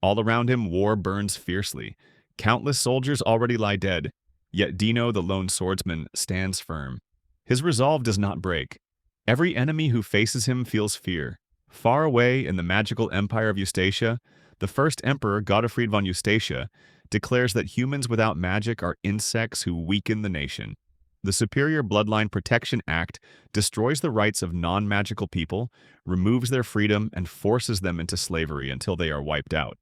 All around him, war burns fiercely. Countless soldiers already lie dead, yet Dino, the lone swordsman, stands firm. His resolve does not break. Every enemy who faces him feels fear. Far away in the magical empire of Eustacia, the first emperor, Godofried von Eustacia, declares that humans without magic are insects who weaken the nation. The Superior Bloodline Protection Act destroys the rights of non-magical people, removes their freedom, and forces them into slavery until they are wiped out.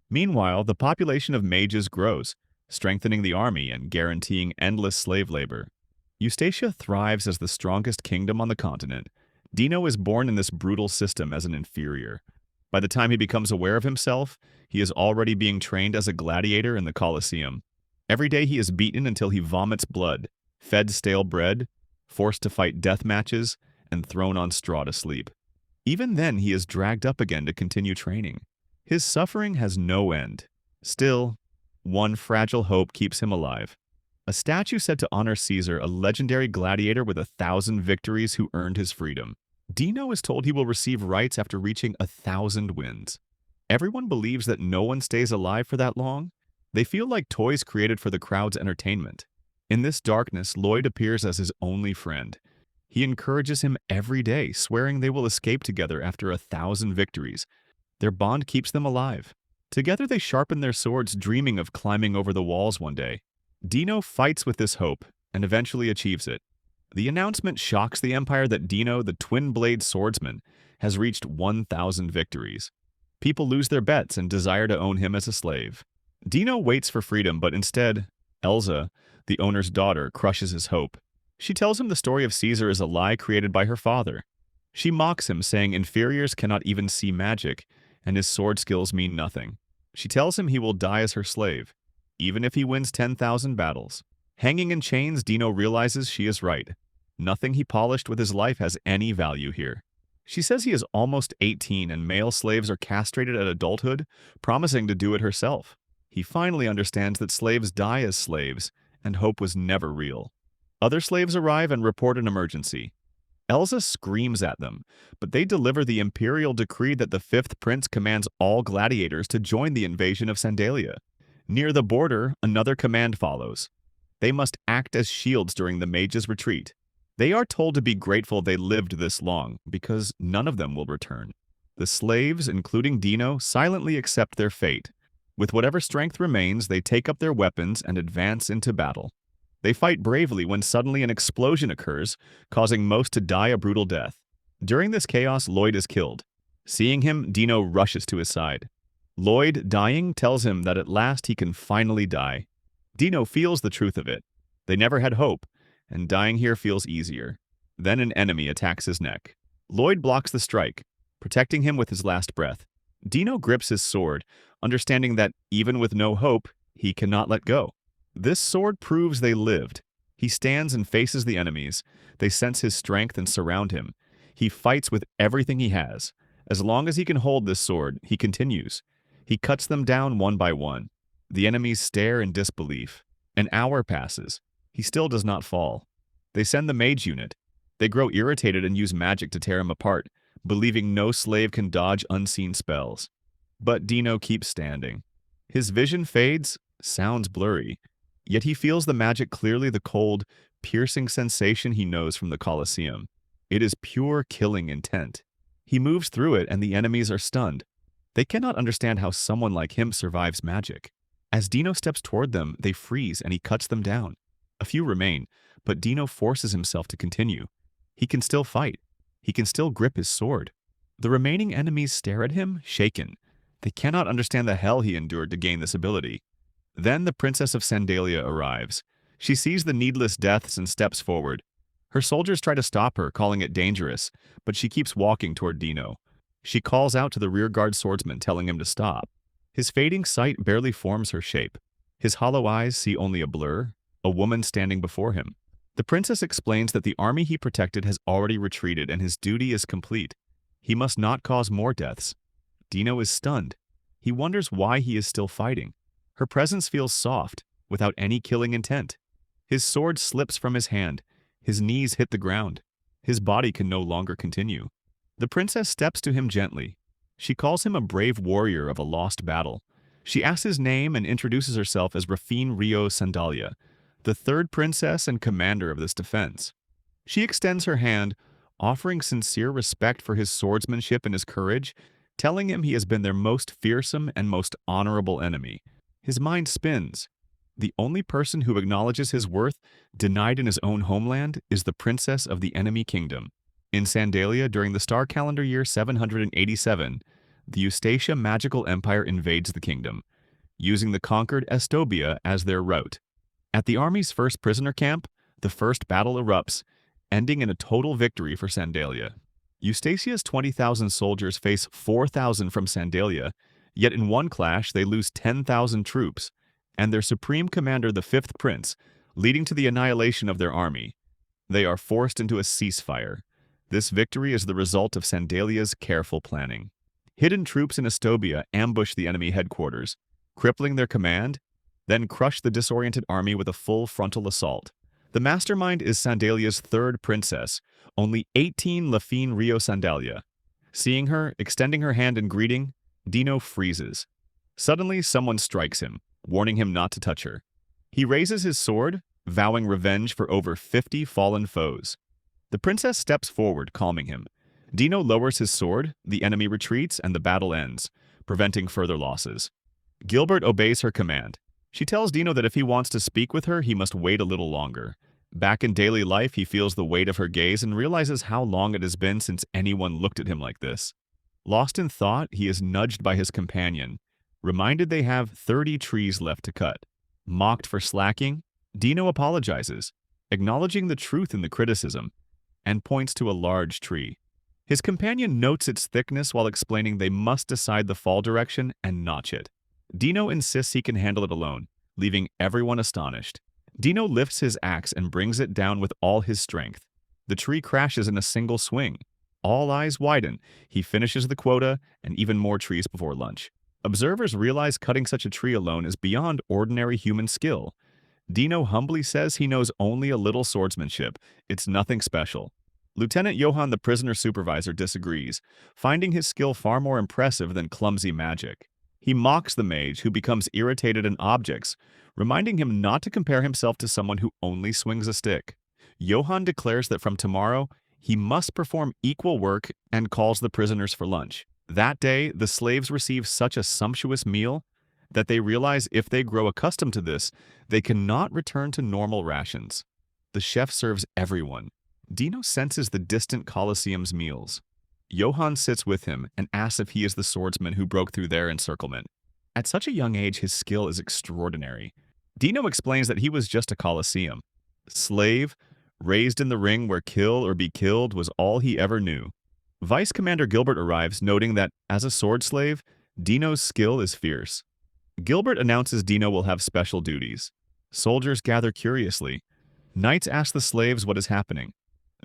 Meanwhile, the population of mages grows, strengthening the army and guaranteeing endless slave labor. Eustacia thrives as the strongest kingdom on the continent. Dino is born in this brutal system as an inferior. By the time he becomes aware of himself, he is already being trained as a gladiator in the coliseum. Every day he is beaten until he vomits blood, fed stale bread, forced to fight death matches, and thrown on straw to sleep. Even then, he is dragged up again to continue training. His suffering has no end. Still, one fragile hope keeps him alive. A statue said to honor Caesar, a legendary gladiator with 1,000 victories who earned his freedom. Dino is told he will receive rights after reaching 1,000 wins. Everyone believes that no one stays alive for that long. They feel like toys created for the crowd's entertainment. In this darkness, Lloyd appears as his only friend. He encourages him every day, swearing they will escape together after 1,000 victories. Their bond keeps them alive. Together they sharpen their swords, dreaming of climbing over the walls one day. Dino fights with this hope, and eventually achieves it. The announcement shocks the Empire that Dino, the twin-blade swordsman, has reached 1,000 victories. People lose their bets and desire to own him as a slave. Dino waits for freedom, but instead, Elsa, the owner's daughter, crushes his hope. She tells him the story of Caesar is a lie created by her father. She mocks him, saying inferiors cannot even see magic, and his sword skills mean nothing. She tells him he will die as her slave, even if he wins 10,000 battles. Hanging in chains, Dino realizes she is right. Nothing he polished with his life has any value here. She says he is almost 18 and male slaves are castrated at adulthood, promising to do it herself. He finally understands that slaves die as slaves, and hope was never real. Other slaves arrive and report an emergency. Elsa screams at them, but they deliver the imperial decree that the fifth prince commands all gladiators to join the invasion of Sandalia. Near the border, another command follows. They must act as shields during the mages' retreat. They are told to be grateful they lived this long, because none of them will return. The slaves, including Dino, silently accept their fate. With whatever strength remains, they take up their weapons and advance into battle. They fight bravely when suddenly an explosion occurs, causing most to die a brutal death. During this chaos, Lloyd is killed. Seeing him, Dino rushes to his side. Lloyd, dying, tells him that at last he can finally die. Dino feels the truth of it. They never had hope, and dying here feels easier. Then an enemy attacks his neck. Lloyd blocks the strike, protecting him with his last breath. Dino grips his sword, understanding that even with no hope, he cannot let go. This sword proves they lived. He stands and faces the enemies. They sense his strength and surround him. He fights with everything he has. As long as he can hold this sword, he continues. He cuts them down one by one. The enemies stare in disbelief. An hour passes. He still does not fall. They send the mage unit. They grow irritated and use magic to tear him apart, believing no slave can dodge unseen spells. But Dino keeps standing. His vision fades, sounds blurry. Yet he feels the magic clearly, the cold, piercing sensation he knows from the Coliseum. It is pure killing intent. He moves through it and the enemies are stunned. They cannot understand how someone like him survives magic. As Dino steps toward them, they freeze and he cuts them down. A few remain, but Dino forces himself to continue. He can still fight. He can still grip his sword. The remaining enemies stare at him, shaken. They cannot understand the hell he endured to gain this ability. Then the Princess of Sandalia arrives. She sees the needless deaths and steps forward. Her soldiers try to stop her, calling it dangerous, but she keeps walking toward Dino. She calls out to the rearguard swordsman, telling him to stop. His fading sight barely forms her shape. His hollow eyes see only a blur, a woman standing before him. The princess explains that the army he protected has already retreated and his duty is complete. He must not cause more deaths. Dino is stunned. He wonders why he is still fighting. Her presence feels soft, without any killing intent. His sword slips from his hand. His knees hit the ground. His body can no longer continue. The princess steps to him gently. She calls him a brave warrior of a lost battle. She asks his name and introduces herself as Rafine Rio Sandalia, the third princess and commander of this defense. She extends her hand, offering sincere respect for his swordsmanship and his courage, telling him he has been their most fearsome and most honorable enemy. His mind spins. The only person who acknowledges his worth, denied in his own homeland, is the princess of the enemy kingdom. In Sandalia, during the star calendar year 787, the Eustacia magical empire invades the kingdom, using the conquered Estobia as their route. At the army's first prisoner camp, the first battle erupts, ending in a total victory for Sandalia. Eustacia's 20,000 soldiers face 4,000 from Sandalia, yet in one clash they lose 10,000 troops, and their supreme commander the fifth prince, leading to the annihilation of their army. They are forced into a ceasefire. This victory is the result of Sandalia's careful planning. Hidden troops in Estobia ambush the enemy headquarters, crippling their command, then crush the disoriented army with a full frontal assault. The mastermind is Sandalia's third princess, only 18 Lafine Rio Sandalia. Seeing her, extending her hand in greeting, Dino freezes. Suddenly, someone strikes him, warning him not to touch her. He raises his sword, vowing revenge for over 50 fallen foes. The princess steps forward, calming him. Dino lowers his sword, the enemy retreats, and the battle ends, preventing further losses. Gilbert obeys her command. She tells Dino that if he wants to speak with her, he must wait a little longer. Back in daily life, he feels the weight of her gaze and realizes how long it has been since anyone looked at him like this. Lost in thought, he is nudged by his companion, reminded they have 30 trees left to cut. Mocked for slacking, Dino apologizes, acknowledging the truth in the criticism, and points to a large tree. His companion notes its thickness while explaining they must decide the fall direction and notch it. Dino insists he can handle it alone, leaving everyone astonished. Dino lifts his axe and brings it down with all his strength. The tree crashes in a single swing. All eyes widen. He finishes the quota and even more trees before lunch. Observers realize cutting such a tree alone is beyond ordinary human skill. Dino humbly says he knows only a little swordsmanship. It's nothing special. Lieutenant Johann, the prisoner supervisor, disagrees, finding his skill far more impressive than clumsy magic. He mocks the mage, who becomes irritated and objects, reminding him not to compare himself to someone who only swings a stick. Johann declares that from tomorrow, he must perform equal work and calls the prisoners for lunch. That day, the slaves receive such a sumptuous meal that they realize if they grow accustomed to this, they cannot return to normal rations. The chef serves everyone. Dino senses the distant coliseum's meals. Johann sits with him and asks if he is the swordsman who broke through their encirclement. At such a young age, his skill is extraordinary. Dino explains that he was just a coliseum. Slave, raised in the ring where kill or be killed was all he ever knew. Vice Commander Gilbert arrives, noting that, as a sword slave, Dino's skill is fierce. Gilbert announces Dino will have special duties. Soldiers gather curiously. Knights ask the slaves what is happening.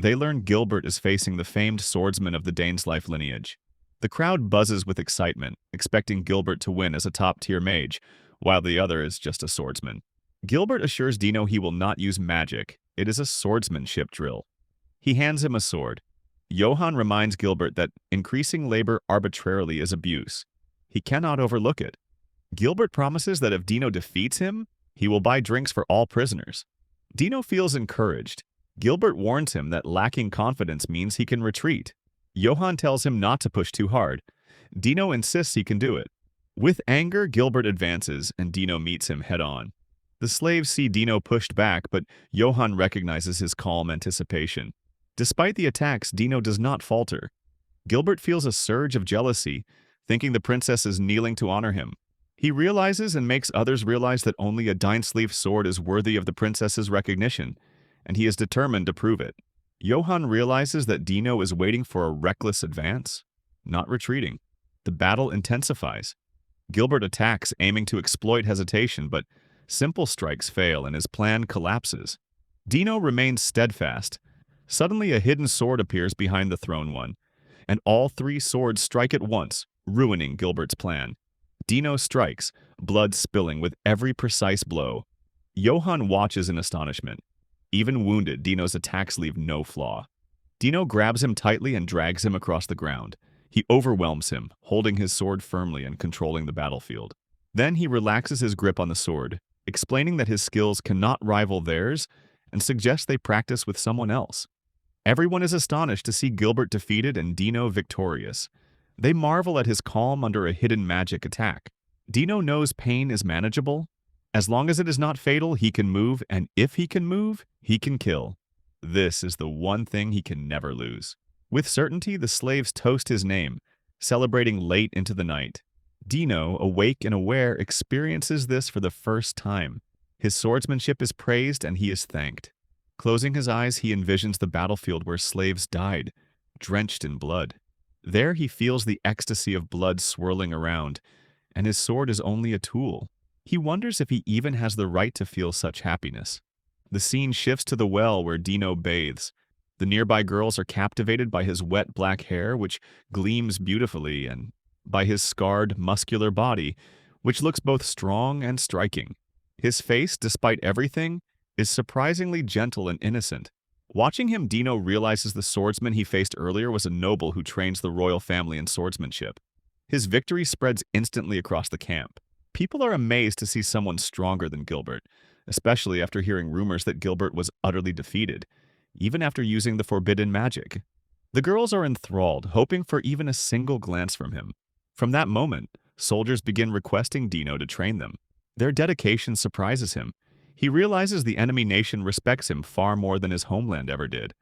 They learn Gilbert is facing the famed swordsman of the Dainslife lineage. The crowd buzzes with excitement, expecting Gilbert to win as a top-tier mage, while the other is just a swordsman. Gilbert assures Dino he will not use magic. It is a swordsmanship drill. He hands him a sword. Johann reminds Gilbert that increasing labor arbitrarily is abuse. He cannot overlook it. Gilbert promises that if Dino defeats him, he will buy drinks for all prisoners. Dino feels encouraged. Gilbert warns him that lacking confidence means he can retreat. Johann tells him not to push too hard. Dino insists he can do it. With anger, Gilbert advances, and Dino meets him head-on. The slaves see Dino pushed back, but Johann recognizes his calm anticipation. Despite the attacks, Dino does not falter. Gilbert feels a surge of jealousy, thinking the princess is kneeling to honor him. He realizes and makes others realize that only a Dainsleif sword is worthy of the princess's recognition, and he is determined to prove it. Johann realizes that Dino is waiting for a reckless advance, not retreating. The battle intensifies. Gilbert attacks, aiming to exploit hesitation, but simple strikes fail and his plan collapses. Dino remains steadfast. Suddenly, a hidden sword appears behind the thrown one, and all three swords strike at once, ruining Gilbert's plan. Dino strikes, blood spilling with every precise blow. Johann watches in astonishment. Even wounded, Dino's attacks leave no flaw. Dino grabs him tightly and drags him across the ground. He overwhelms him, holding his sword firmly and controlling the battlefield. Then he relaxes his grip on the sword, explaining that his skills cannot rival theirs and suggests they practice with someone else. Everyone is astonished to see Gilbert defeated and Dino victorious. They marvel at his calm under a hidden magic attack. Dino knows pain is manageable. As long as it is not fatal, he can move, and if he can move, he can kill. This is the one thing he can never lose. With certainty, the slaves toast his name, celebrating late into the night. Dino, awake and aware, experiences this for the first time. His swordsmanship is praised and he is thanked. Closing his eyes, he envisions the battlefield where slaves died, drenched in blood. There he feels the ecstasy of blood swirling around, and his sword is only a tool. He wonders if he even has the right to feel such happiness. The scene shifts to the well where Dino bathes. The nearby girls are captivated by his wet black hair, which gleams beautifully, and by his scarred, muscular body, which looks both strong and striking. His face, despite everything, is surprisingly gentle and innocent. Watching him, Dino realizes the swordsman he faced earlier was a noble who trains the royal family in swordsmanship. His victory spreads instantly across the camp. People are amazed to see someone stronger than Gilbert, especially after hearing rumors that Gilbert was utterly defeated, even after using the forbidden magic. The girls are enthralled, hoping for even a single glance from him. From that moment, soldiers begin requesting Dino to train them. Their dedication surprises him. He realizes the enemy nation respects him far more than his homeland ever did.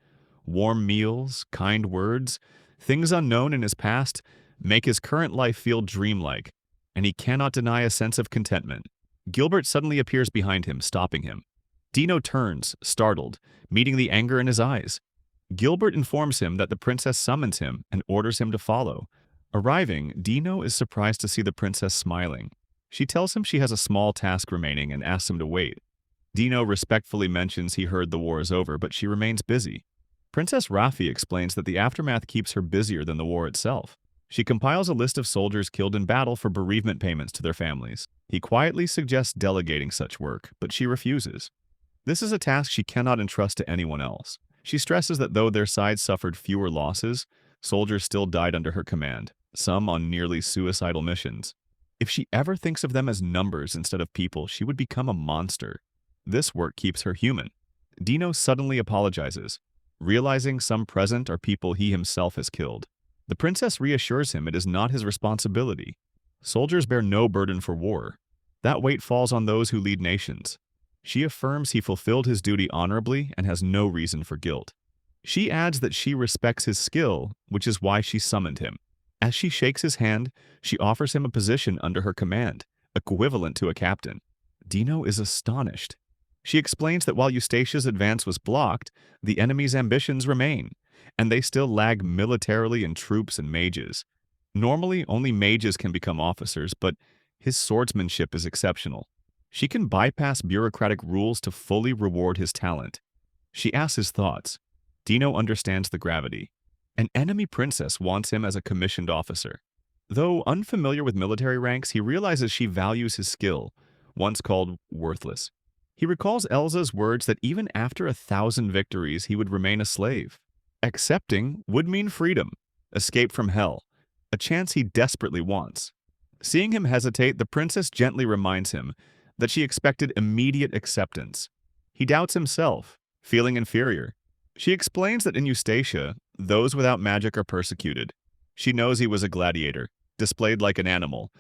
Warm meals, kind words, things unknown in his past make his current life feel dreamlike, and he cannot deny a sense of contentment. Gilbert suddenly appears behind him, stopping him. Dino turns, startled, meeting the anger in his eyes. Gilbert informs him that the princess summons him and orders him to follow. Arriving, Dino is surprised to see the princess smiling. She tells him she has a small task remaining and asks him to wait. Dino respectfully mentions he heard the war is over, but she remains busy. Princess Rafi explains that the aftermath keeps her busier than the war itself. She compiles a list of soldiers killed in battle for bereavement payments to their families. He quietly suggests delegating such work, but she refuses. This is a task she cannot entrust to anyone else. She stresses that though their side suffered fewer losses, soldiers still died under her command, some on nearly suicidal missions. If she ever thinks of them as numbers instead of people, she would become a monster. This work keeps her human. Dino suddenly apologizes, realizing some present are people he himself has killed. The princess reassures him it is not his responsibility. Soldiers bear no burden for war. That weight falls on those who lead nations. She affirms he fulfilled his duty honorably and has no reason for guilt. She adds that she respects his skill, which is why she summoned him. As she shakes his hand, she offers him a position under her command, equivalent to a captain. Dino is astonished. She explains that while Eustatia's advance was blocked, the enemy's ambitions remain, and they still lag militarily in troops and mages. Normally, only mages can become officers, but his swordsmanship is exceptional. She can bypass bureaucratic rules to fully reward his talent. She asks his thoughts. Dino understands the gravity. An enemy princess wants him as a commissioned officer. Though unfamiliar with military ranks, he realizes she values his skill, once called worthless. He recalls Elsa's words that even after 1,000 victories, he would remain a slave. Accepting would mean freedom, escape from hell, a chance he desperately wants. Seeing him hesitate, the princess gently reminds him that she expected immediate acceptance. He doubts himself, feeling inferior. She explains that in Eustatia, those without magic are persecuted. She knows he was a gladiator, displayed like an animal,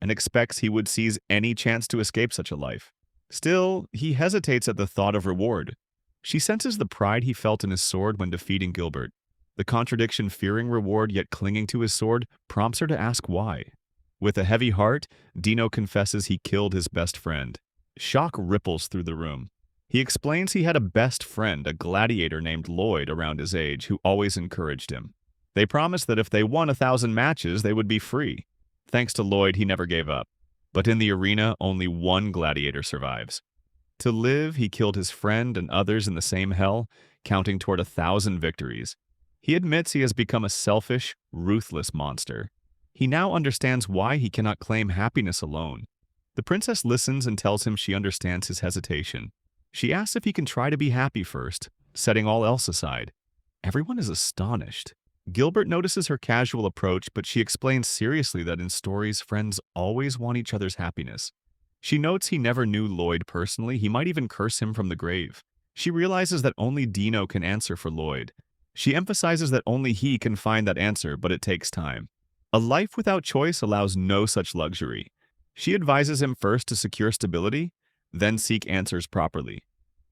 and expects he would seize any chance to escape such a life. Still, he hesitates at the thought of reward. She senses the pride he felt in his sword when defeating Gilbert. The contradiction fearing reward yet clinging to his sword prompts her to ask why. With a heavy heart, Dino confesses he killed his best friend. Shock ripples through the room. He explains he had a best friend, a gladiator named Lloyd around his age, who always encouraged him. They promised that if they won 1,000 matches, they would be free. Thanks to Lloyd, he never gave up. But in the arena, only one gladiator survives. To live, he killed his friend and others in the same hell, counting toward 1,000 victories. He admits he has become a selfish, ruthless monster. He now understands why he cannot claim happiness alone. The princess listens and tells him she understands his hesitation. She asks if he can try to be happy first, setting all else aside. Everyone is astonished. Gilbert notices her casual approach, but she explains seriously that in stories, friends always want each other's happiness. She notes he never knew Lloyd personally, he might even curse him from the grave. She realizes that only Dino can answer for Lloyd. She emphasizes that only he can find that answer, but it takes time. A life without choice allows no such luxury. She advises him first to secure stability, then seek answers properly.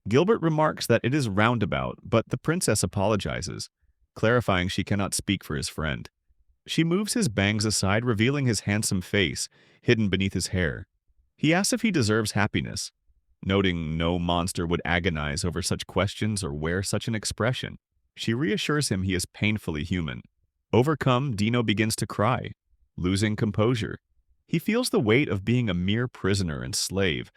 Gilbert remarks that it is roundabout, but the princess apologizes, clarifying she cannot speak for his friend. She moves his bangs aside, revealing his handsome face, hidden beneath his hair. He asks if he deserves happiness, noting no monster would agonize over such questions or wear such an expression. She reassures him he is painfully human. Overcome, Dino begins to cry, losing composure. He feels the weight of being a mere prisoner and slave,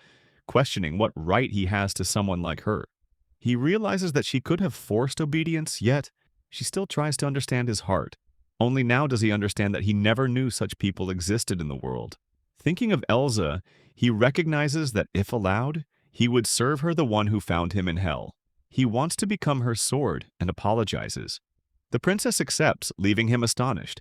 questioning what right he has to someone like her. He realizes that she could have forced obedience, yet she still tries to understand his heart. Only now does he understand that he never knew such people existed in the world. Thinking of Elsa, he recognizes that if allowed, he would serve her the one who found him in hell. He wants to become her sword and apologizes. The princess accepts, leaving him astonished.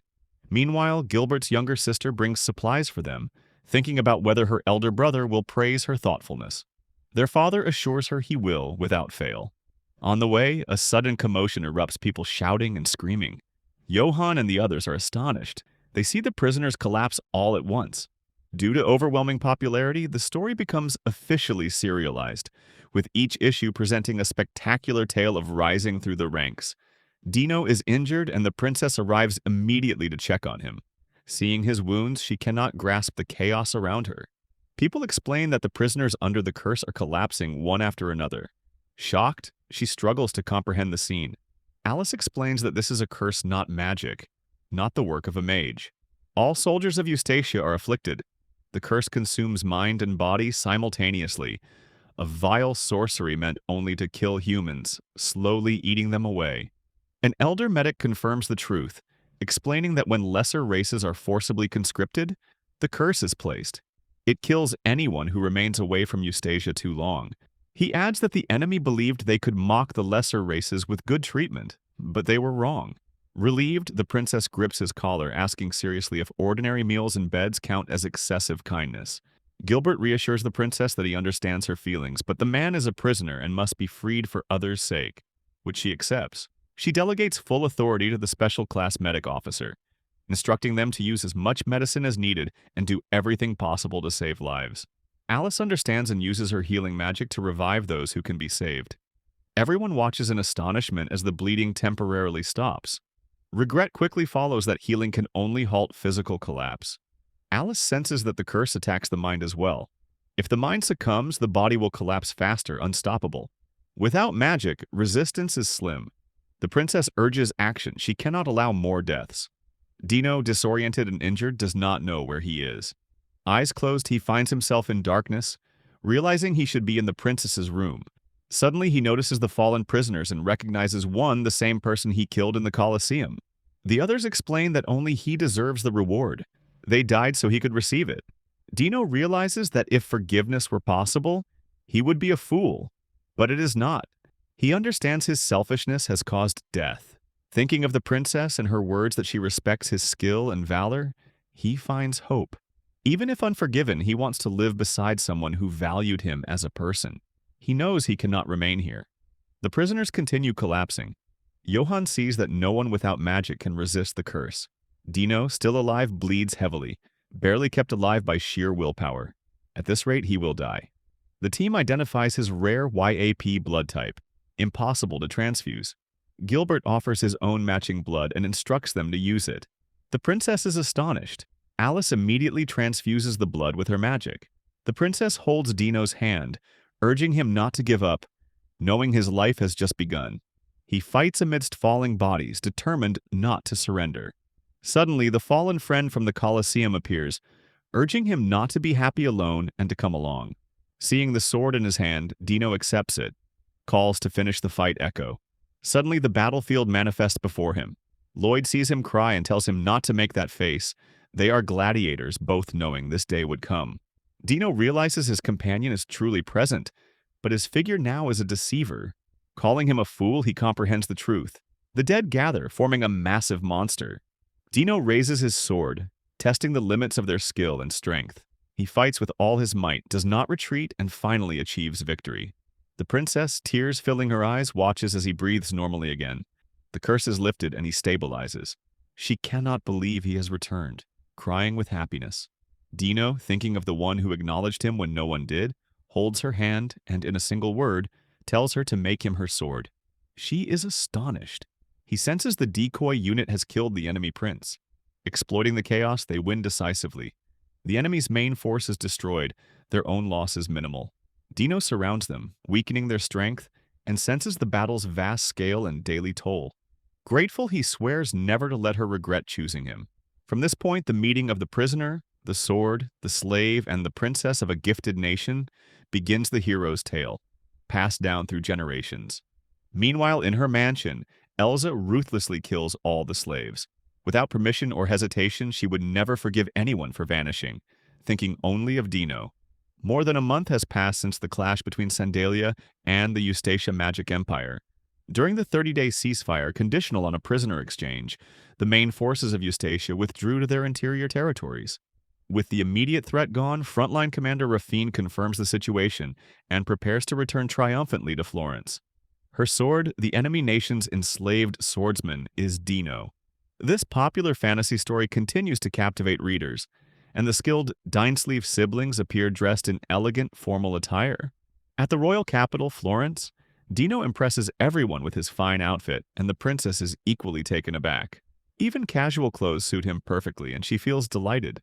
Meanwhile, Gilbert's younger sister brings supplies for them, thinking about whether her elder brother will praise her thoughtfulness. Their father assures her he will, without fail. On the way, a sudden commotion erupts, people shouting and screaming. Johann and the others are astonished. They see the prisoners collapse all at once. Due to overwhelming popularity, the story becomes officially serialized, with each issue presenting a spectacular tale of rising through the ranks. Dino is injured and the princess arrives immediately to check on him. Seeing his wounds, she cannot grasp the chaos around her. People explain that the prisoners under the curse are collapsing one after another. Shocked, she struggles to comprehend the scene. Alice explains that this is a curse, not magic, not the work of a mage. All soldiers of Eustacia are afflicted. The curse consumes mind and body simultaneously, a vile sorcery meant only to kill humans, slowly eating them away. An elder medic confirms the truth, explaining that when lesser races are forcibly conscripted, the curse is placed. It kills anyone who remains away from Eustacia too long. He adds that the enemy believed they could mock the lesser races with good treatment, but they were wrong. Relieved, the princess grips his collar, asking seriously if ordinary meals and beds count as excessive kindness. Gilbert reassures the princess that he understands her feelings, but the man is a prisoner and must be freed for others' sake, which she accepts. She delegates full authority to the special class medic officer, instructing them to use as much medicine as needed and do everything possible to save lives. Alice understands and uses her healing magic to revive those who can be saved. Everyone watches in astonishment as the bleeding temporarily stops. Regret quickly follows that healing can only halt physical collapse. Alice senses that the curse attacks the mind as well. If the mind succumbs, the body will collapse faster, unstoppable. Without magic, resistance is slim. The princess urges action. She cannot allow more deaths. Dino, disoriented and injured, does not know where he is. Eyes closed, he finds himself in darkness, realizing he should be in the princess's room. Suddenly, he notices the fallen prisoners and recognizes one, the same person he killed in the coliseum. The others explain that only he deserves the reward. They died so he could receive it. Dino realizes that if forgiveness were possible, he would be a fool. But it is not. He understands his selfishness has caused death. Thinking of the princess and her words that she respects his skill and valor, he finds hope. Even if unforgiven, he wants to live beside someone who valued him as a person. He knows he cannot remain here. The prisoners continue collapsing. Johann sees that no one without magic can resist the curse. Dino, still alive, bleeds heavily, barely kept alive by sheer willpower. At this rate, he will die. The team identifies his rare YAP blood type, impossible to transfuse. Gilbert offers his own matching blood and instructs them to use it. The princess is astonished. Alice immediately transfuses the blood with her magic. The princess holds Dino's hand, urging him not to give up, knowing his life has just begun. He fights amidst falling bodies, determined not to surrender. Suddenly, the fallen friend from the coliseum appears, urging him not to be happy alone and to come along. Seeing the sword in his hand, Dino accepts it. Calls to finish the fight echo. Suddenly, the battlefield manifests before him. Lloyd sees him cry and tells him not to make that face. They are gladiators, both knowing this day would come. Dino realizes his companion is truly present, but his figure now is a deceiver. Calling him a fool, he comprehends the truth. The dead gather, forming a massive monster. Dino raises his sword, testing the limits of their skill and strength. He fights with all his might, does not retreat, and finally achieves victory. The princess, tears filling her eyes, watches as he breathes normally again. The curse is lifted and he stabilizes. She cannot believe he has returned, crying with happiness. Dino, thinking of the one who acknowledged him when no one did, holds her hand and, in a single word, tells her to make him her sword. She is astonished. He senses the decoy unit has killed the enemy prince. Exploiting the chaos, they win decisively. The enemy's main force is destroyed, their own loss is minimal. Dino surrounds them, weakening their strength, and senses the battle's vast scale and daily toll. Grateful, he swears never to let her regret choosing him. From this point, the meeting of the prisoner, the sword, the slave, and the princess of a gifted nation begins the hero's tale, passed down through generations. Meanwhile, in her mansion, Elsa ruthlessly kills all the slaves. Without permission or hesitation, she would never forgive anyone for vanishing, thinking only of Dino. More than a month has passed since the clash between Sandalia and the Eustacia Magic Empire. During the 30-day ceasefire, conditional on a prisoner exchange, the main forces of Eustacia withdrew to their interior territories. With the immediate threat gone, frontline commander Rafine confirms the situation and prepares to return triumphantly to Florence. Her sword, the enemy nation's enslaved swordsman, is Dino. This popular fantasy story continues to captivate readers, and the skilled Dinesleeve siblings appear dressed in elegant, formal attire. At the royal capital, Florence, Dino impresses everyone with his fine outfit, and the princess is equally taken aback. Even casual clothes suit him perfectly, and she feels delighted.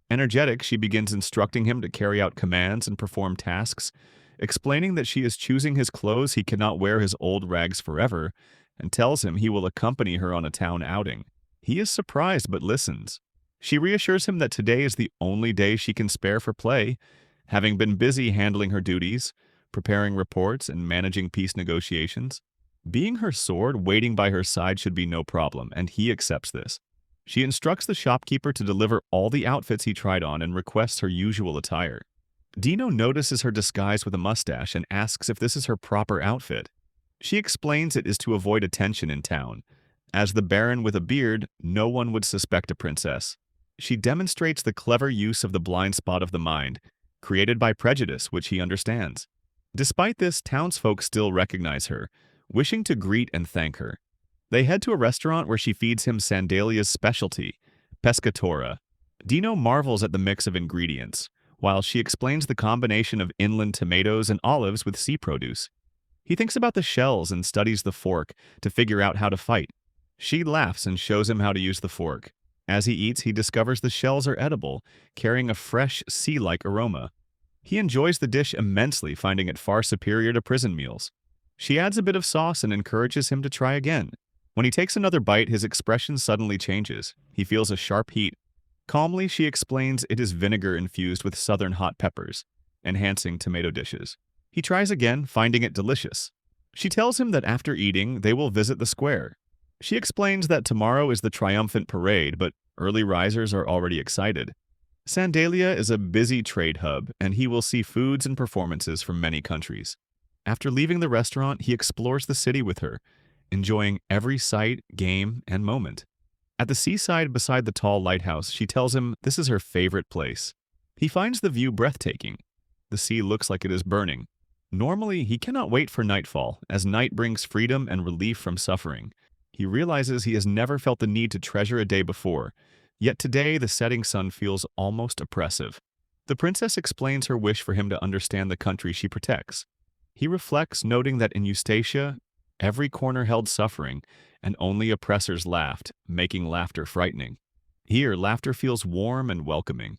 Energetic, she begins instructing him to carry out commands and perform tasks, explaining that she is choosing his clothes, he cannot wear his old rags forever, and tells him he will accompany her on a town outing. He is surprised but listens. She reassures him that today is the only day she can spare for play, having been busy handling her duties, preparing reports, and managing peace negotiations. Being her sword, waiting by her side should be no problem, and he accepts this. She instructs the shopkeeper to deliver all the outfits he tried on and requests her usual attire. Dino notices her disguise with a mustache and asks if this is her proper outfit. She explains it is to avoid attention in town. As the Baron with a beard, no one would suspect a princess. She demonstrates the clever use of the blind spot of the mind, created by prejudice, which he understands. Despite this, townsfolk still recognize her, wishing to greet and thank her. They head to a restaurant where she feeds him Sandalia's specialty, pescatora. Dino marvels at the mix of ingredients, while she explains the combination of inland tomatoes and olives with sea produce. He thinks about the shells and studies the fork to figure out how to fight. She laughs and shows him how to use the fork. As he eats, he discovers the shells are edible, carrying a fresh, sea-like aroma. He enjoys the dish immensely, finding it far superior to prison meals. She adds a bit of sauce and encourages him to try again. When he takes another bite, his expression suddenly changes. He feels a sharp heat. Calmly, she explains it is vinegar infused with southern hot peppers, enhancing tomato dishes. He tries again, finding it delicious. She tells him that after eating, they will visit the square. She explains that tomorrow is the triumphant parade, but early risers are already excited. Sandalia is a busy trade hub, and he will see foods and performances from many countries. After leaving the restaurant, he explores the city with her, enjoying every sight, game, and moment. At the seaside beside the tall lighthouse, she tells him this is her favorite place. He finds the view breathtaking. The sea looks like it is burning. Normally, he cannot wait for nightfall, as night brings freedom and relief from suffering. He realizes he has never felt the need to treasure a day before, yet today the setting sun feels almost oppressive. The princess explains her wish for him to understand the country she protects. He reflects, noting that in Eustacia, every corner held suffering, and only oppressors laughed, making laughter frightening. Here, laughter feels warm and welcoming.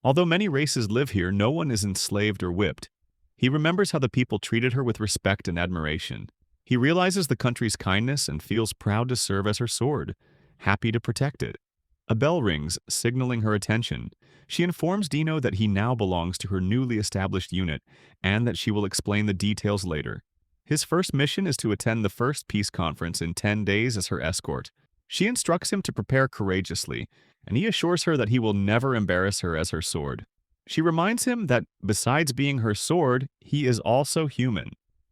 Although many races live here, no one is enslaved or whipped. He remembers how the people treated her with respect and admiration. He realizes the country's kindness and feels proud to serve as her sword, happy to protect it. A bell rings, signaling her attention. She informs Dino that he now belongs to her newly established unit and that she will explain the details later. His first mission is to attend the first peace conference in 10 days as her escort. She instructs him to prepare courageously, and he assures her that he will never embarrass her as her sword. She reminds him that besides being her sword, he is also human.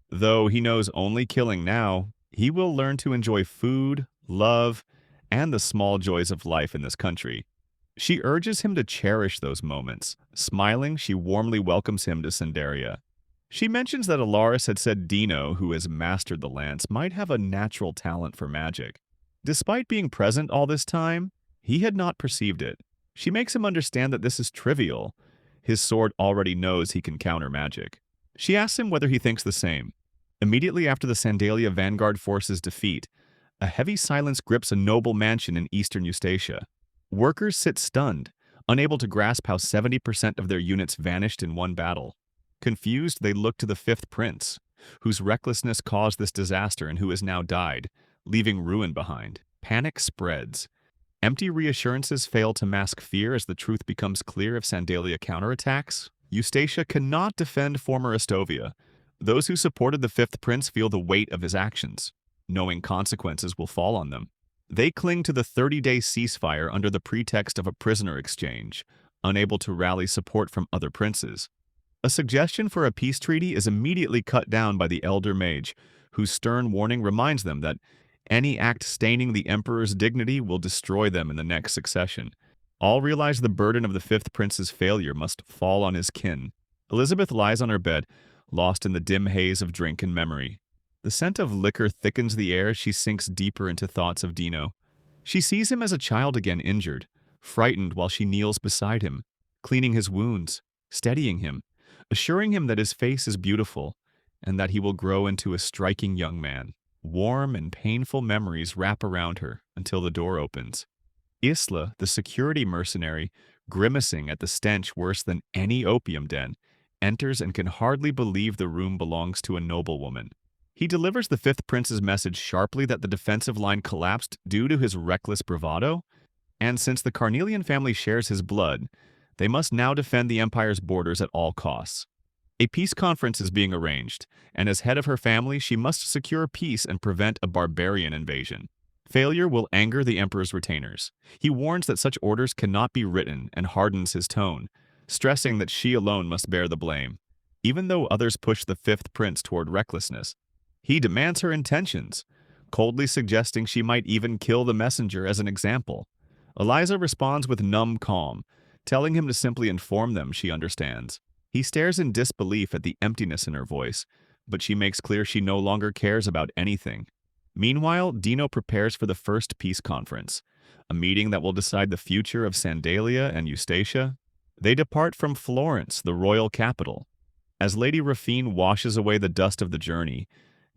Though he knows only killing now, He will learn to enjoy food, love, and the small joys of life in this country. She urges him to cherish those moments. Smiling, she warmly welcomes him to Cinderia. She mentions that Alaris had said Dino, who has mastered the lance, might have a natural talent for magic. Despite being present all this time, he had not perceived it. She makes him understand that this is trivial. His sword already knows he can counter magic. She asks him whether he thinks the same. Immediately after the Sandalia vanguard forces defeat, a heavy silence grips a noble mansion in eastern Eustatia. Workers sit stunned, unable to grasp how 70% of their units vanished in one battle. Confused, they look to the fifth prince, whose recklessness caused this disaster and who has now died, leaving ruin behind. Panic spreads. Empty reassurances fail to mask fear as the truth becomes clear if Sandalia counterattacks. Eustatia cannot defend former Estovia. Those who supported the fifth prince feel the weight of his actions, knowing consequences will fall on them. They cling to the 30-day ceasefire under the pretext of a prisoner exchange, unable to rally support from other princes. A suggestion for a peace treaty is immediately cut down by the elder mage, whose stern warning reminds them that any act staining the emperor's dignity will destroy them in the next succession. All realize the burden of the fifth prince's failure must fall on his kin. Elizabeth lies on her bed, lost in the dim haze of drink and memory. The scent of liquor thickens the air as she sinks deeper into thoughts of Dino. She sees him as a child again, injured, frightened while she kneels beside him, cleaning his wounds, steadying him, assuring him that his face is beautiful and that he will grow into a striking young man. Warm and painful memories wrap around her until the door opens. Isla, the security mercenary, grimacing at the stench worse than any opium den, enters and can hardly believe the room belongs to a noblewoman. He delivers the fifth prince's message sharply that the defensive line collapsed due to his reckless bravado, and since the Carnelian family shares his blood, they must now defend the empire's borders at all costs. A peace conference is being arranged, and as head of her family, she must secure peace and prevent a barbarian invasion. Failure will anger the emperor's retainers. He warns that such orders cannot be written and hardens his tone, stressing that she alone must bear the blame. Even though others push the fifth prince toward recklessness, he demands her intentions, coldly suggesting she might even kill the messenger as an example. Eliza responds with numb calm, telling him to simply inform them she understands. He stares in disbelief at the emptiness in her voice, but she makes clear she no longer cares about anything. Meanwhile, Dino prepares for the first peace conference, a meeting that will decide the future of Sandalia and Eustatia. They depart from Florence, the royal capital. As Lady Rafine washes away the dust of the journey,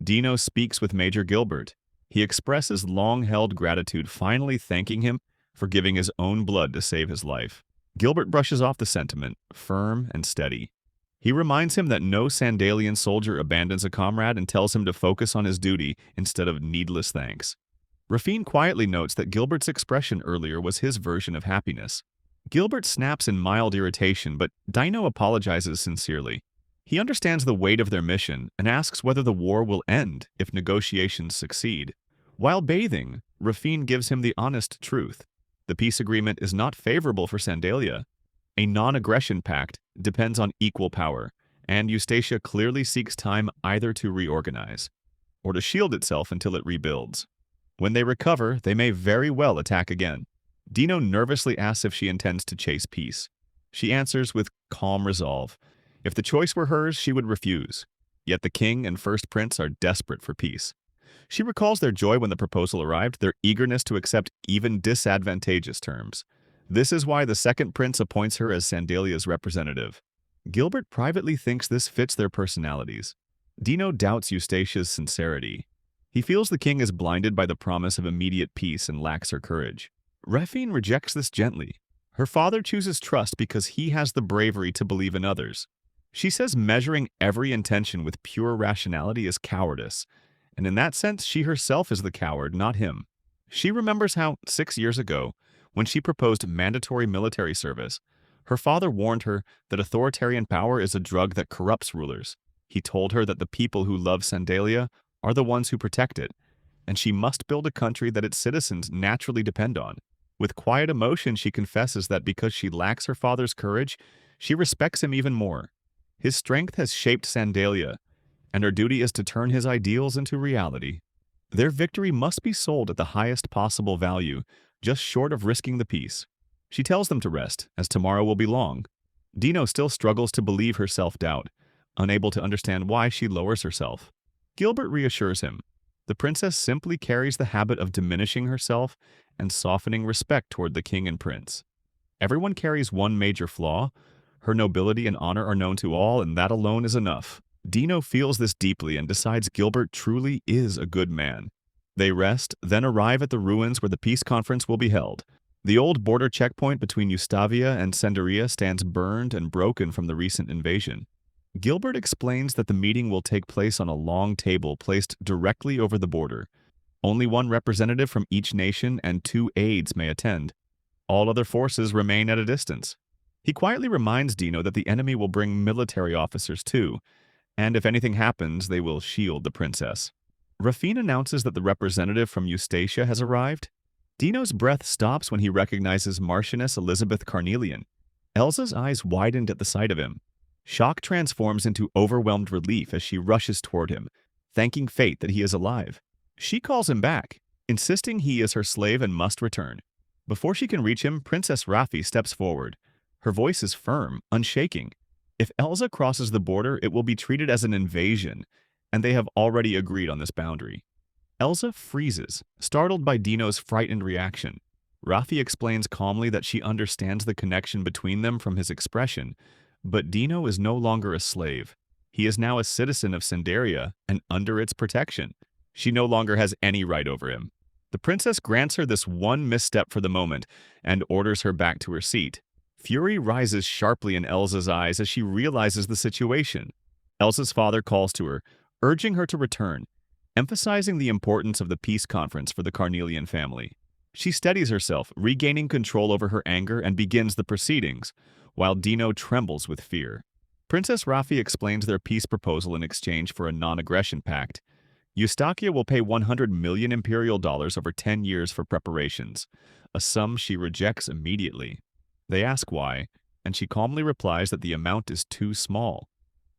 Dino speaks with Major Gilbert. He expresses long-held gratitude, finally thanking him for giving his own blood to save his life. Gilbert brushes off the sentiment, firm and steady. He reminds him that no Sandalian soldier abandons a comrade and tells him to focus on his duty instead of needless thanks. Rafine quietly notes that Gilbert's expression earlier was his version of happiness. Gilbert snaps in mild irritation, but Dino apologizes sincerely. He understands the weight of their mission and asks whether the war will end if negotiations succeed. While bathing, Rafine gives him the honest truth. The peace agreement is not favorable for Sandalia. A non-aggression pact depends on equal power, and Eustatia clearly seeks time either to reorganize or to shield itself until it rebuilds. When they recover, they may very well attack again. Dino nervously asks if she intends to chase peace. She answers with calm resolve. If the choice were hers, she would refuse. Yet the king and first prince are desperate for peace. She recalls their joy when the proposal arrived, their eagerness to accept even disadvantageous terms. This is why the second prince appoints her as Sandalia's representative. Gilbert privately thinks this fits their personalities. Dino doubts Eustatia's sincerity. He feels the king is blinded by the promise of immediate peace and lacks her courage. Rafine rejects this gently. Her father chooses trust because he has the bravery to believe in others. She says measuring every intention with pure rationality is cowardice, and in that sense she herself is the coward, not him. She remembers how, 6 years ago, when she proposed mandatory military service, her father warned her that authoritarian power is a drug that corrupts rulers. He told her that the people who love Sandalia are the ones who protect it, and she must build a country that its citizens naturally depend on. With quiet emotion, she confesses that because she lacks her father's courage, she respects him even more. His strength has shaped Sandalia, and her duty is to turn his ideals into reality. Their victory must be sold at the highest possible value, just short of risking the peace. She tells them to rest, as tomorrow will be long. Dino still struggles to believe her self-doubt, unable to understand why she lowers herself. Gilbert reassures him. The princess simply carries the habit of diminishing herself and softening respect toward the king and prince. Everyone carries one major flaw. Her nobility and honor are known to all, and that alone is enough. Dino feels this deeply and decides Gilbert truly is a good man. They rest, then arrive at the ruins where the peace conference will be held. The old border checkpoint between Eustavia and Senderia stands burned and broken from the recent invasion. Gilbert explains that the meeting will take place on a long table placed directly over the border. Only one representative from each nation and 2 aides may attend. All other forces remain at a distance. He quietly reminds Dino that the enemy will bring military officers too, and if anything happens, they will shield the princess. Rafine announces that the representative from Eustacia has arrived. Dino's breath stops when he recognizes Marchioness Elizabeth Carnelian. Elsa's eyes widened at the sight of him. Shock transforms into overwhelmed relief as she rushes toward him, thanking fate that he is alive. She calls him back, insisting he is her slave and must return. Before she can reach him, Princess Rafi steps forward. Her voice is firm, unshaking. If Elsa crosses the border, it will be treated as an invasion, and they have already agreed on this boundary. Elsa freezes, startled by Dino's frightened reaction. Rafi explains calmly that she understands the connection between them from his expression, but Dino is no longer a slave. He is now a citizen of Senderia and under its protection. She no longer has any right over him. The princess grants her this one misstep for the moment and orders her back to her seat. Fury rises sharply in Elsa's eyes as she realizes the situation. Elsa's father calls to her, urging her to return, emphasizing the importance of the peace conference for the Carnelian family. She steadies herself, regaining control over her anger, and begins the proceedings, while Dino trembles with fear. Princess Rafi explains their peace proposal in exchange for a non-aggression pact. Eustacia will pay 100 million imperial dollars over 10 years for preparations, a sum she rejects immediately. They ask why, and she calmly replies that the amount is too small.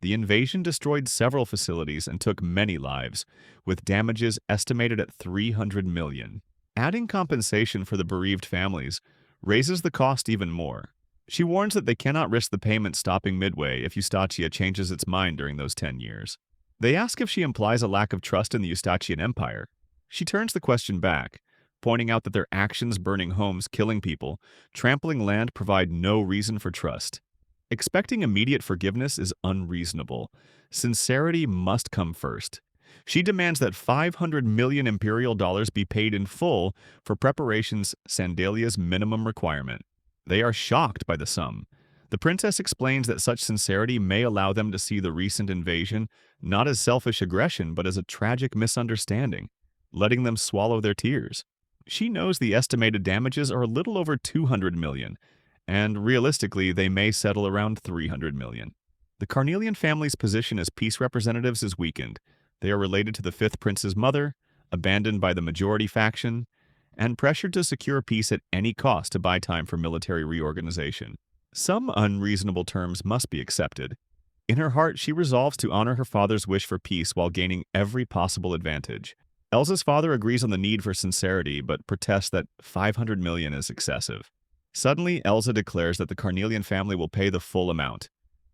The invasion destroyed several facilities and took many lives, with damages estimated at 300 million. Adding compensation for the bereaved families raises the cost even more. She warns that they cannot risk the payment stopping midway if Eustacia changes its mind during those 10 years. They ask if she implies a lack of trust in the Eustachian Empire. She turns the question back, pointing out that their actions burning homes, killing people, trampling land provide no reason for trust. Expecting immediate forgiveness is unreasonable. Sincerity must come first. She demands that 500 million imperial dollars be paid in full for preparations, Sandalia's minimum requirement. They are shocked by the sum. The princess explains that such sincerity may allow them to see the recent invasion not as selfish aggression but as a tragic misunderstanding, letting them swallow their tears. She knows the estimated damages are a little over 200 million, and realistically they may settle around 300 million. The Carnelian family's position as peace representatives is weakened. They are related to the fifth prince's mother, abandoned by the majority faction, and pressured to secure peace at any cost to buy time for military reorganization. Some unreasonable terms must be accepted. In her heart, she resolves to honor her father's wish for peace while gaining every possible advantage. Elsa's father agrees on the need for sincerity, but protests that 500 million is excessive. Suddenly, Elsa declares that the Carnelian family will pay the full amount,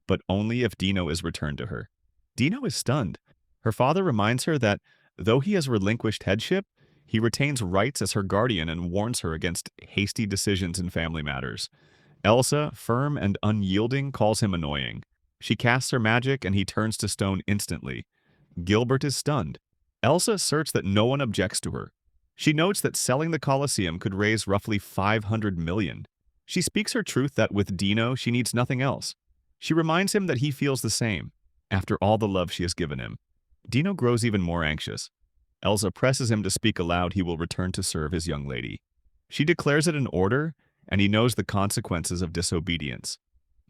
but only if Dino is returned to her. Dino is stunned. Her father reminds her that, though he has relinquished headship, he retains rights as her guardian and warns her against hasty decisions in family matters. Elsa, firm and unyielding, calls him annoying. She casts her magic and he turns to stone instantly. Gilbert is stunned. Elsa asserts that no one objects to her. She notes that selling the coliseum could raise roughly 500 million. She speaks her truth that with Dino she needs nothing else. She reminds him that he feels the same, after all the love she has given him. Dino grows even more anxious. Elsa presses him to speak aloud he will return to serve his young lady. She declares it an order, and he knows the consequences of disobedience.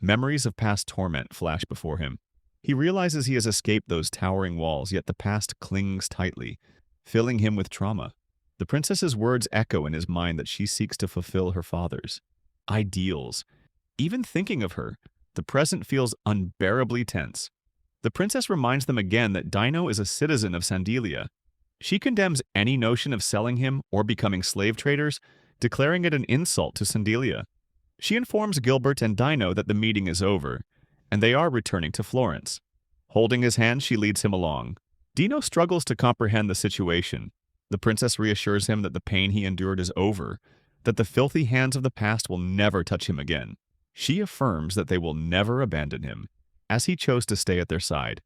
Memories of past torment flash before him. He realizes he has escaped those towering walls, yet the past clings tightly, filling him with trauma. The princess's words echo in his mind that she seeks to fulfill her father's ideals. Even thinking of her, the present feels unbearably tense. The princess reminds them again that Dino is a citizen of Sandelia. She condemns any notion of selling him or becoming slave traders, declaring it an insult to Sendelia. She informs Gilbert and Dino that the meeting is over, and they are returning to Florence. Holding his hand, she leads him along. Dino struggles to comprehend the situation. The princess reassures him that the pain he endured is over, that the filthy hands of the past will never touch him again. She affirms that they will never abandon him, as he chose to stay at their side.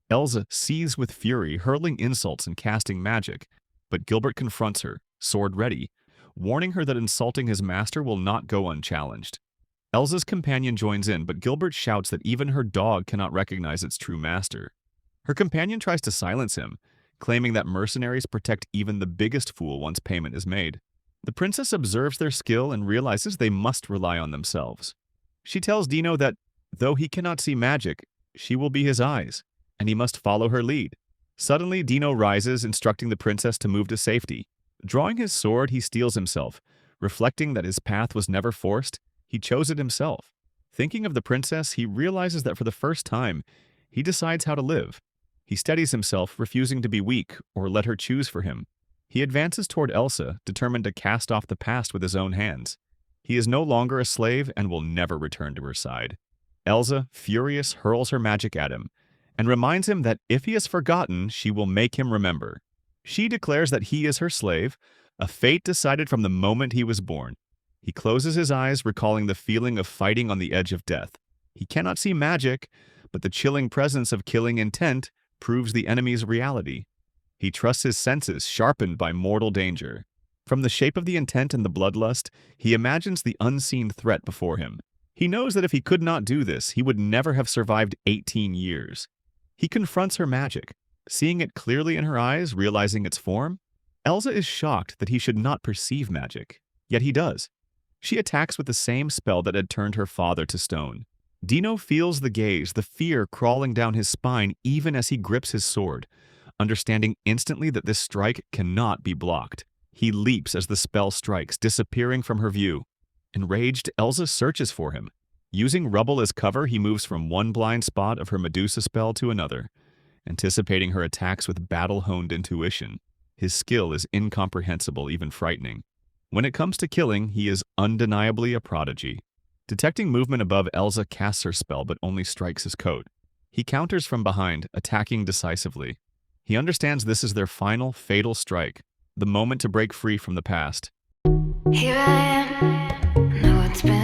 Elsa seethes with fury, hurling insults and casting magic, but Gilbert confronts her, sword ready, warning her that insulting his master will not go unchallenged. Elsa's companion joins in, but Gilbert shouts that even her dog cannot recognize its true master. Her companion tries to silence him, claiming that mercenaries protect even the biggest fool once payment is made. The princess observes their skill and realizes they must rely on themselves. She tells Dino that, though he cannot see magic, she will be his eyes, and he must follow her lead. Suddenly, Dino rises, instructing the princess to move to safety. Drawing his sword, he steels himself, reflecting that his path was never forced, he chose it himself. Thinking of the princess, he realizes that for the first time, he decides how to live. He steadies himself, refusing to be weak or let her choose for him. He advances toward Elsa, determined to cast off the past with his own hands. He is no longer a slave and will never return to her side. Elsa, furious, hurls her magic at him, and reminds him that if he has forgotten, she will make him remember. She declares that he is her slave, a fate decided from the moment he was born. He closes his eyes, recalling the feeling of fighting on the edge of death. He cannot see magic, but the chilling presence of killing intent proves the enemy's reality. He trusts his senses, sharpened by mortal danger. From the shape of the intent and the bloodlust, he imagines the unseen threat before him. He knows that if he could not do this, he would never have survived 18 years. He confronts her magic, seeing it clearly in her eyes, realizing its form. Elsa is shocked that he should not perceive magic, yet he does. She attacks with the same spell that had turned her father to stone. Dino feels the gaze, the fear crawling down his spine even as he grips his sword, understanding instantly that this strike cannot be blocked. He leaps as the spell strikes, disappearing from her view. Enraged, Elsa searches for him. Using rubble as cover, he moves from one blind spot of her Medusa spell to another, anticipating her attacks with battle-honed intuition. His skill is incomprehensible, even frightening. When it comes to killing, he is undeniably a prodigy. Detecting movement above, Elsa casts her spell but only strikes his coat. He counters from behind, attacking decisively. He understands this is their final, fatal strike, the moment to break free from the past. Here I am, know it's been